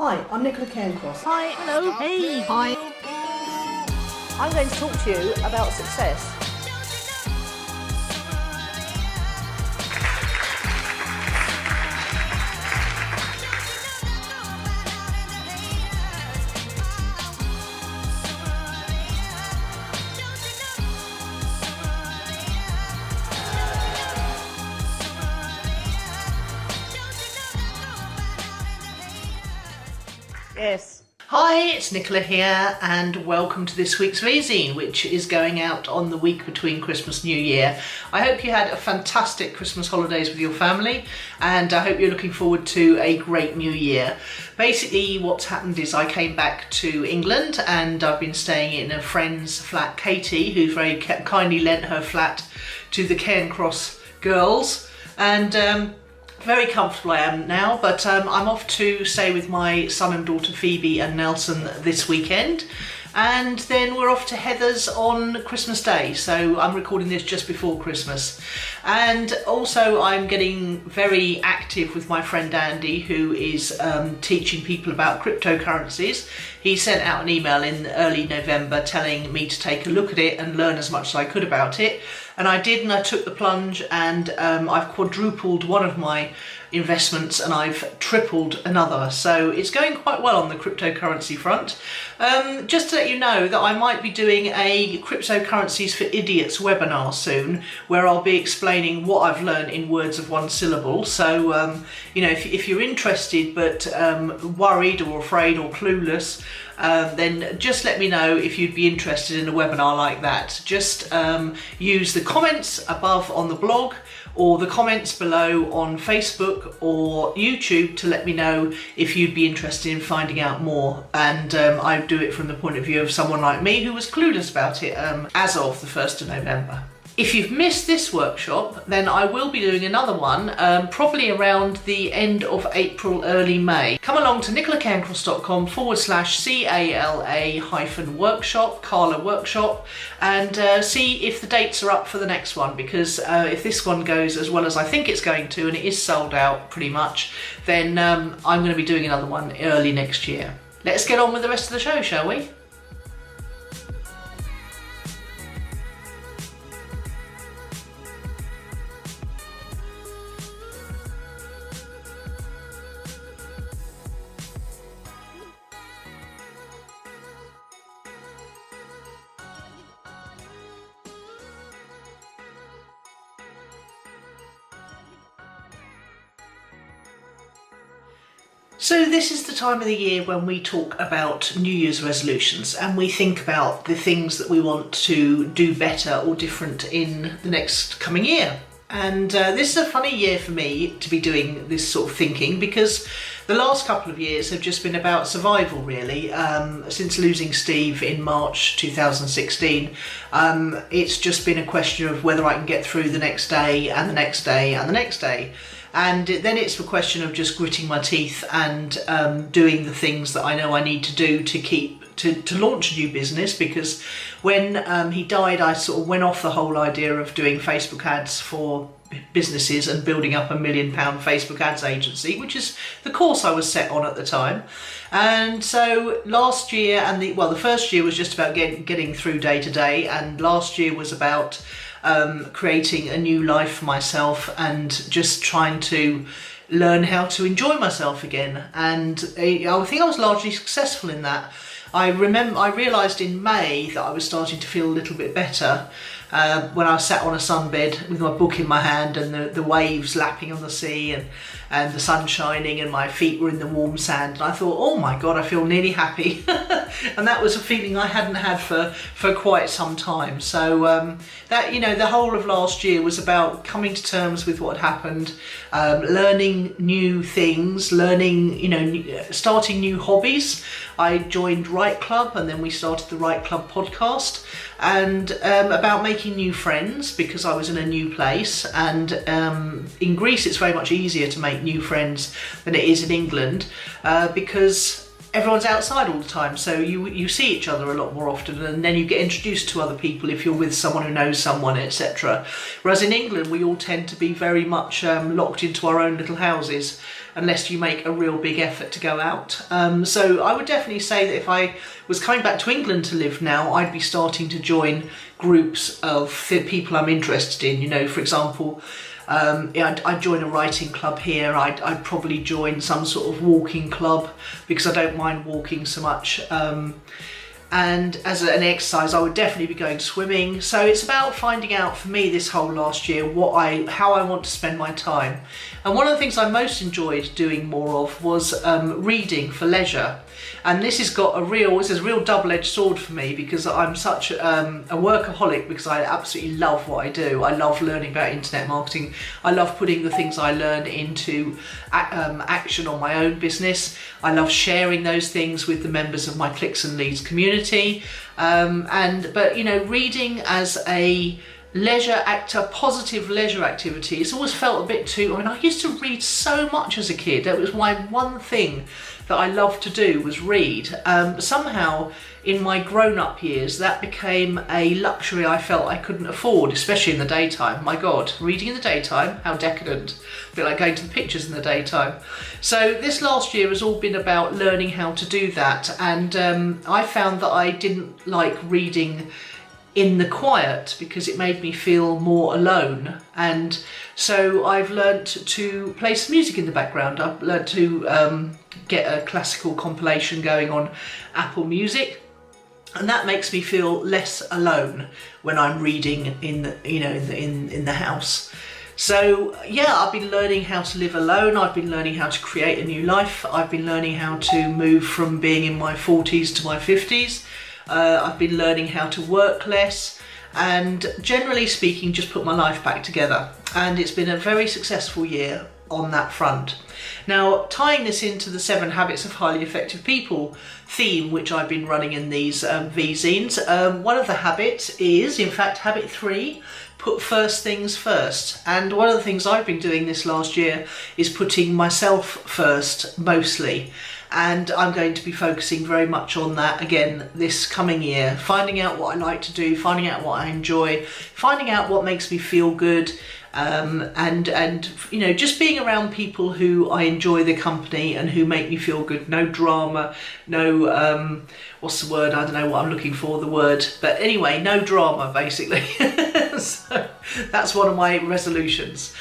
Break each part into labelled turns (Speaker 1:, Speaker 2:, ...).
Speaker 1: Hi, I'm Nicola Cairncross.
Speaker 2: Hi, hello, hey, hi.
Speaker 1: I'm going to talk to you about success. Yes.
Speaker 3: Hi, it's Nicola here and welcome to this week's Vzine, which is going out on the week between Christmas and New Year. I hope you had a fantastic Christmas holidays with your family and I hope you're looking forward to a great New Year. Basically what's happened is I came back to England and I've been staying in a friend's flat, Katie, who very kindly lent her flat to the Cairncross girls, and very comfortable I am now, but I'm off to stay with my son and daughter Phoebe and Nelson this weekend, and then we're off to Heather's on Christmas Day, so I'm recording this just before Christmas. And also I'm getting very active with my friend Andy, who is teaching people about cryptocurrencies. He sent out an email in early November telling me to take a look at it and learn as much as I could about it. And I did, and I took the plunge, and I've quadrupled one of my investments and I've tripled another. So it's going quite well on the cryptocurrency front. Just to let you know that I might be doing a Cryptocurrencies for Idiots webinar soon, where I'll be explaining what I've learned in words of one syllable. So, you know, if you're interested but worried or afraid or clueless, then just let me know if you'd be interested in a webinar like that. Just use the comments above on the blog or the comments below on Facebook or YouTube to let me know if you'd be interested in finding out more. And I do it from the point of view of someone like me who was clueless about it as of the 1st of November. If you've missed this workshop, then I will be doing another one, probably around the end of April, early May. Come along to nicolacairncross.com/CALA-workshop, Carla workshop, and see if the dates are up for the next one, because if this one goes as well as I think it's going to, and it is sold out pretty much, then I'm going to be doing another one early next year. Let's get on with the rest of the show, shall we? So this is the time of the year when we talk about New Year's resolutions and we think about the things that we want to do better or different in the next coming year. And this is a funny year for me to be doing this sort of thinking, because the last couple of years have just been about survival, really. Since losing Steve in March 2016, it's just been a question of whether I can get through the next day and the next day and the next day. And then it's a question of just gritting my teeth and doing the things that I know I need to do to launch a new business, because when he died I sort of went off the whole idea of doing Facebook ads for businesses and building up £1 million Facebook ads agency, which is the course I was set on at the time. And so last year, and the first year was just about getting through day to day, and last year was about creating a new life for myself and just trying to learn how to enjoy myself again. And I think I was largely successful in that. I realised in May that I was starting to feel a little bit better when I sat on a sunbed with my book in my hand and the waves lapping on the sea and the sun shining and my feet were in the warm sand, and I thought, oh my God, I feel nearly happy. And that was a feeling I hadn't had for quite some time. So that, you know, the whole of last year was about coming to terms with what happened, learning new things, starting new hobbies. I joined Right Club, and then we started the Right Club podcast, and about making new friends, because I was in a new place, and in Greece it's very much easier to make new friends than it is in England, because everyone's outside all the time, so you see each other a lot more often, and then you get introduced to other people if you're with someone who knows someone, etc. Whereas in England, we all tend to be very much locked into our own little houses, unless you make a real big effort to go out. So I would definitely say that if I was coming back to England to live now, I'd be starting to join groups of people I'm interested in. You know, for example, I'd join a writing club here. I'd probably join some sort of walking club because I don't mind walking so much. And as an exercise, I would definitely be going swimming. So it's about finding out, for me this whole last year, how I want to spend my time. And one of the things I most enjoyed doing more of was reading for leisure. And this is a real double-edged sword for me, because I'm such a workaholic, because I absolutely love what I do. I love learning about internet marketing. I love putting the things I learn into action on my own business. I love sharing those things with the members of my Clicks and Leads community. But you know, reading as a positive leisure activity, it's always felt a bit too, I used to read so much as a kid. That was my one thing that I loved to do, was read. Somehow in my grown-up years, that became a luxury I felt I couldn't afford, especially in the daytime. My God, reading in the daytime, how decadent. A bit like going to the pictures in the daytime. So this last year has all been about learning how to do that. And I found that I didn't like reading in the quiet because it made me feel more alone. And so I've learnt to play some music in the background. I've learnt to get a classical compilation going on Apple Music, and that makes me feel less alone when I'm reading in the house. So yeah, I've been learning how to live alone. I've been learning how to create a new life. I've been learning how to move from being in my 40s to my 50s. I've been learning how to work less, and generally speaking, just put my life back together. And it's been a very successful year on that front. Now, tying this into the 7 Habits of Highly Effective People theme, which I've been running in these V-zines, one of the habits is, in fact, habit 3, put first things first. And one of the things I've been doing this last year is putting myself first, mostly. And I'm going to be focusing very much on that again this coming year, finding out what I like to do, finding out what I enjoy, finding out what makes me feel good, and you know, just being around people who I enjoy their company and who make me feel good. No drama, no what's the word? I don't know what I'm looking for, the word, but anyway, no drama basically. So that's one of my resolutions.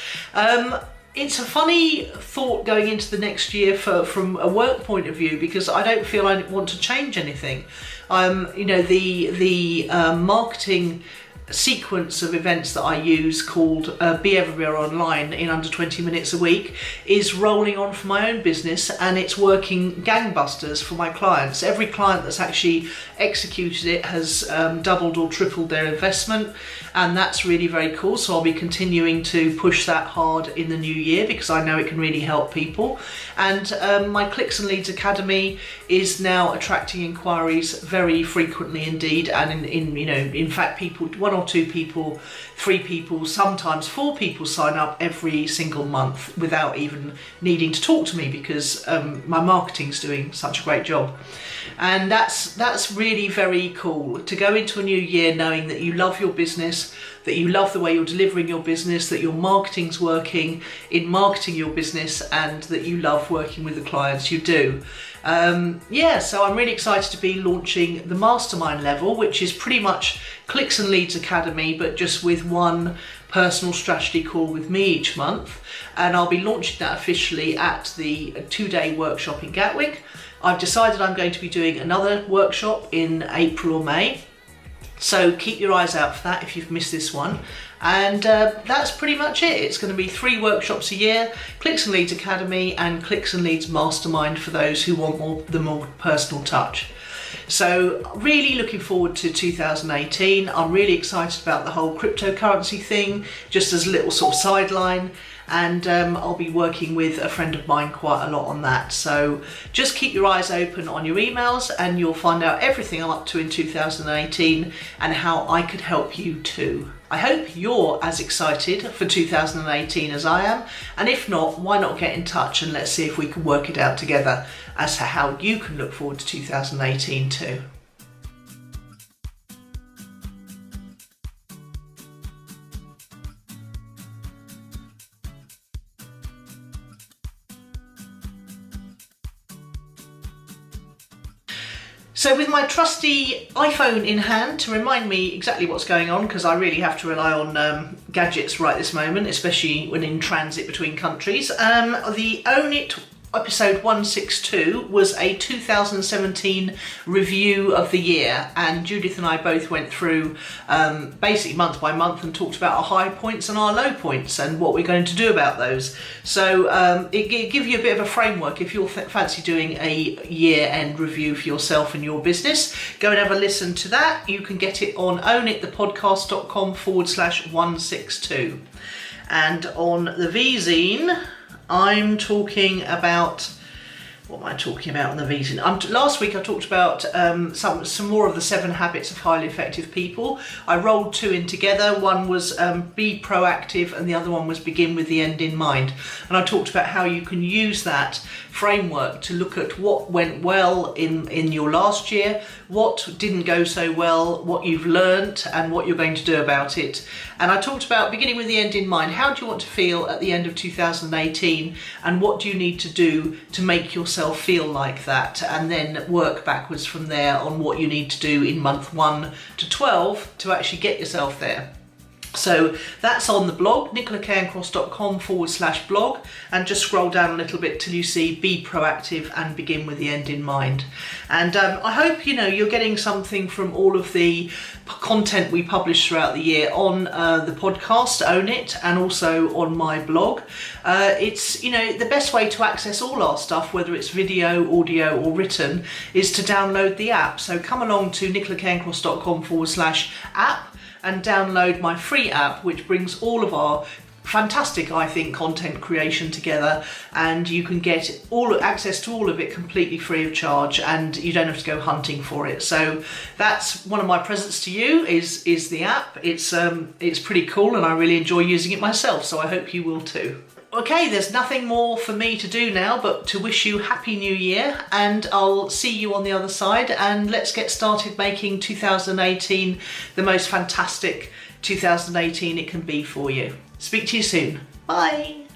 Speaker 3: It's a funny thought going into the next year from a work point of view, because I don't feel I want to change anything. You know, the marketing sequence of events that I use, called Be Everywhere Online in under 20 minutes a week, is rolling on for my own business, and it's working gangbusters for my clients. Every client that's actually executed it has doubled or tripled their investment, and that's really very cool. So I'll be continuing to push that hard in the new year, because I know it can really help people. And my Clicks and Leads Academy is now attracting inquiries very frequently indeed, and in fact, one or two people, 3 people, sometimes 4 people sign up every single month without even needing to talk to me, because my marketing's doing such a great job. And that's really very cool, to go into a new year knowing that you love your business, that you love the way you're delivering your business, that your marketing's working in marketing your business, and that you love working with the clients you do. So I'm really excited to be launching the mastermind level, which is pretty much Clicks and Leads Academy, but just with one personal strategy call with me each month. And I'll be launching that officially at the 2-day workshop in Gatwick. I've decided I'm going to be doing another workshop in April or May. So keep your eyes out for that if you've missed this one. And that's pretty much it. It's going to be 3 workshops a year, Clicks and Leads Academy and Clicks and Leads Mastermind for those who want the more personal touch. So really looking forward to 2018. I'm really excited about the whole cryptocurrency thing, just as a little sort of sideline. And I'll be working with a friend of mine quite a lot on that. So just keep your eyes open on your emails, and you'll find out everything I'm up to in 2018 and how I could help you too. I hope you're as excited for 2018 as I am, and if not, why not get in touch and let's see if we can work it out together as to how you can look forward to 2018 too. So with my trusty iPhone in hand to remind me exactly what's going on, because I really have to rely on gadgets right this moment, especially when in transit between countries, the Own It episode 162 was a 2017 review of the year, and Judith and I both went through basically month by month and talked about our high points and our low points and what we're going to do about those. So it gives you a bit of a framework if you're fancy doing a year-end review for yourself and your business. Go and have a listen to that. You can get it on ownitthepodcast.com/162. And on the Vzine, I'm talking about, what am I talking about on the Vzine? Last week I talked about some more of the 7 habits of highly effective people. I rolled 2 in together. One was be proactive and the other one was begin with the end in mind. And I talked about how you can use that framework to look at what went well in your last year, what didn't go so well, what you've learnt and what you're going to do about it. And I talked about beginning with the end in mind. How do you want to feel at the end of 2018 and what do you need to do to make yourself feel like that, and then work backwards from there on what you need to do in month 1 to 12 to actually get yourself there. So that's on the blog, nicolacairncross.com/blog, and just scroll down a little bit till you see be proactive and begin with the end in mind. And I hope you're getting something from all of the content we publish throughout the year on the podcast Own It and also on my blog. It's the best way to access all our stuff, whether it's video, audio or written, is to download the app. So come along to nicolacairncross.com/app and download my free app, which brings all of our fantastic, I think, content creation together, and you can get access to all of it completely free of charge, and you don't have to go hunting for it. So that's one of my presents to you is the app. It's pretty cool and I really enjoy using it myself, so I hope you will too. Okay, there's nothing more for me to do now but to wish you Happy New Year, and I'll see you on the other side, and let's get started making 2018 the most fantastic 2018 it can be for you. Speak to you soon. Bye.